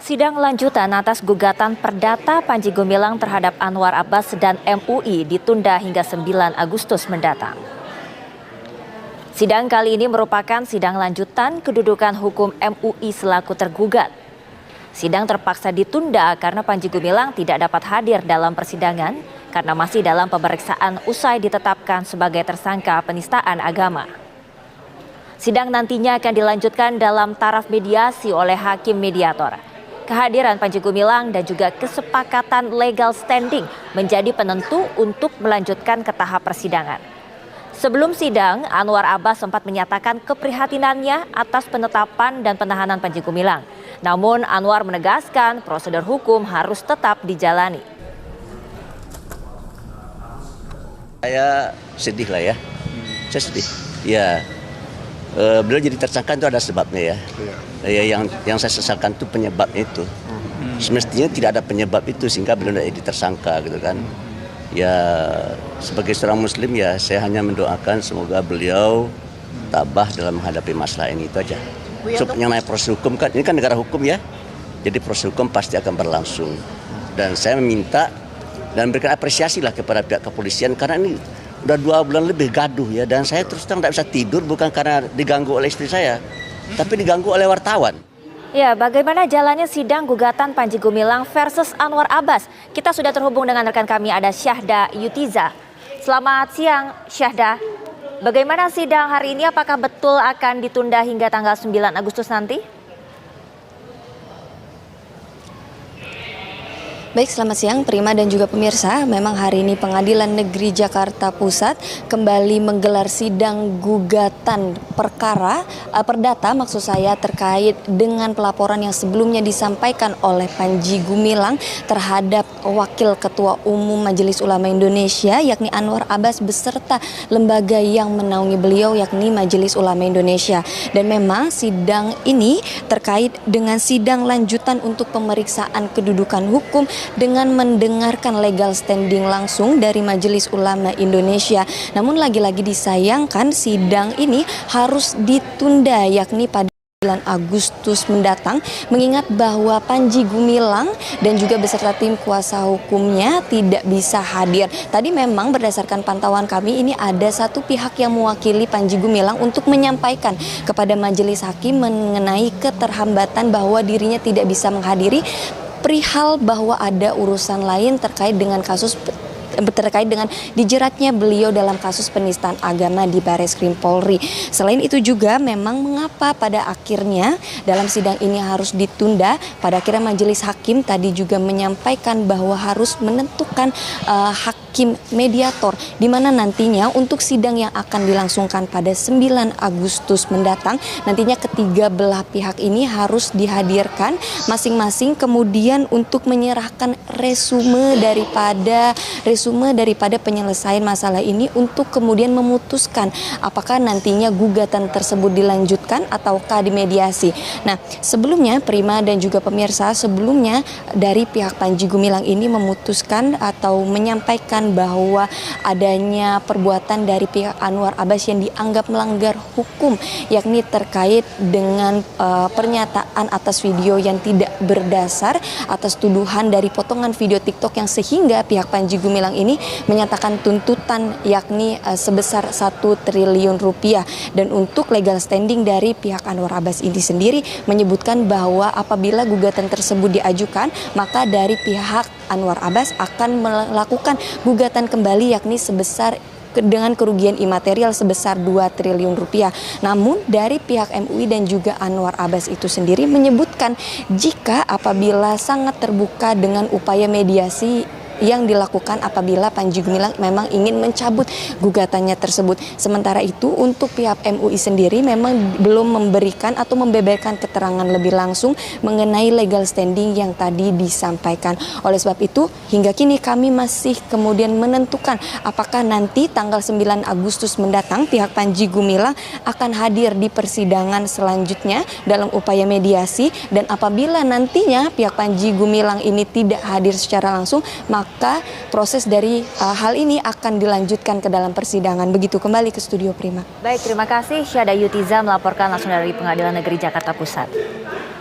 Sidang lanjutan atas gugatan perdata Panji Gumilang terhadap Anwar Abbas dan MUI ditunda hingga 9 Agustus mendatang. Sidang kali ini merupakan sidang lanjutan kedudukan hukum MUI selaku tergugat. Sidang terpaksa ditunda karena Panji Gumilang tidak dapat hadir dalam persidangan karena masih dalam pemeriksaan usai ditetapkan sebagai tersangka penistaan agama. Sidang nantinya akan dilanjutkan dalam taraf mediasi oleh hakim mediator. Kehadiran Panji Gumilang dan juga kesepakatan legal standing menjadi penentu untuk melanjutkan ke tahap persidangan. Sebelum sidang, Anwar Abbas sempat menyatakan keprihatinannya atas penetapan dan penahanan Panji Gumilang. Namun Anwar menegaskan prosedur hukum harus tetap dijalani. Saya sedih lah ya, saya sedih. Ya, beliau jadi tersangka itu ada sebabnya ya. Yang saya sesalkan itu penyebabnya itu. Semestinya tidak ada penyebab itu sehingga beliau tidak jadi tersangka gitu kan. Ya sebagai seorang muslim ya saya hanya mendoakan semoga beliau tabah dalam menghadapi masalah ini, itu aja. So, yang namanya proses hukum kan, ini kan negara hukum ya. Jadi proses hukum pasti akan berlangsung. Dan saya meminta dan berikan apresiasi lah kepada pihak kepolisian karena ini udah 2 bulan lebih gaduh ya. Dan saya terus terang tidak bisa tidur bukan karena diganggu oleh istri saya, tapi diganggu oleh wartawan. Ya, bagaimana jalannya sidang gugatan Panji Gumilang versus Anwar Abbas? Kita sudah terhubung dengan rekan kami, ada Syahda Yutiza. Selamat siang, Syahda. Bagaimana sidang hari ini? Apakah betul akan ditunda hingga tanggal 9 Agustus nanti? Baik, selamat siang Prima dan juga pemirsa. Memang hari ini Pengadilan Negeri Jakarta Pusat kembali menggelar sidang gugatan perkara perdata maksud saya terkait dengan pelaporan yang sebelumnya disampaikan oleh Panji Gumilang terhadap Wakil Ketua Umum Majelis Ulama Indonesia yakni Anwar Abbas beserta lembaga yang menaungi beliau yakni Majelis Ulama Indonesia. Dan memang sidang ini terkait dengan sidang lanjutan untuk pemeriksaan kedudukan hukum dengan mendengarkan legal standing langsung dari Majelis Ulama Indonesia. Namun lagi-lagi disayangkan sidang ini harus ditunda yakni pada 9 Agustus mendatang mengingat bahwa Panji Gumilang dan juga beserta tim kuasa hukumnya tidak bisa hadir. Tadi memang berdasarkan pantauan kami ini ada satu pihak yang mewakili Panji Gumilang untuk menyampaikan kepada majelis hakim mengenai keterhambatan bahwa dirinya tidak bisa menghadiri perihal bahwa ada urusan lain terkait dengan dijeratnya beliau dalam kasus penistaan agama di Barreskrim Polri. Selain itu juga memang mengapa pada akhirnya dalam sidang ini harus ditunda, pada akhirnya majelis hakim tadi juga menyampaikan bahwa harus menentukan hakim mediator di mana nantinya untuk sidang yang akan dilangsungkan pada 9 Agustus mendatang nantinya ketiga belah pihak ini harus dihadirkan masing-masing kemudian untuk menyerahkan resume daripada penyelesaian masalah ini untuk kemudian memutuskan apakah nantinya gugatan tersebut dilanjutkan ataukah dimediasi. Nah, sebelumnya Prima dan juga pemirsa, sebelumnya dari pihak Panji Gumilang ini memutuskan atau menyampaikan bahwa adanya perbuatan dari pihak Anwar Abbas yang dianggap melanggar hukum yakni terkait dengan pernyataan atas video yang tidak berdasar atas tuduhan dari potongan video TikTok yang sehingga pihak Panji Gumilang ini menyatakan tuntutan yakni sebesar 1 triliun rupiah. Dan untuk legal standing dari pihak Anwar Abbas ini sendiri menyebutkan bahwa apabila gugatan tersebut diajukan maka dari pihak Anwar Abbas akan melakukan gugatan kembali yakni sebesar dengan kerugian imaterial sebesar 2 triliun rupiah. Namun dari pihak MUI dan juga Anwar Abbas itu sendiri menyebutkan jika apabila sangat terbuka dengan upaya mediasi yang dilakukan apabila Panji Gumilang memang ingin mencabut gugatannya tersebut. Sementara itu untuk pihak MUI sendiri memang belum memberikan atau membeberkan keterangan lebih langsung mengenai legal standing yang tadi disampaikan. Oleh sebab itu hingga kini kami masih kemudian menentukan apakah nanti tanggal 9 Agustus mendatang pihak Panji Gumilang akan hadir di persidangan selanjutnya dalam upaya mediasi, dan apabila nantinya pihak Panji Gumilang ini tidak hadir secara langsung maka proses dari hal ini akan dilanjutkan ke dalam persidangan. Begitu, kembali ke studio Prima. Baik, terima kasih Syahda Yutiza melaporkan langsung dari Pengadilan Negeri Jakarta Pusat.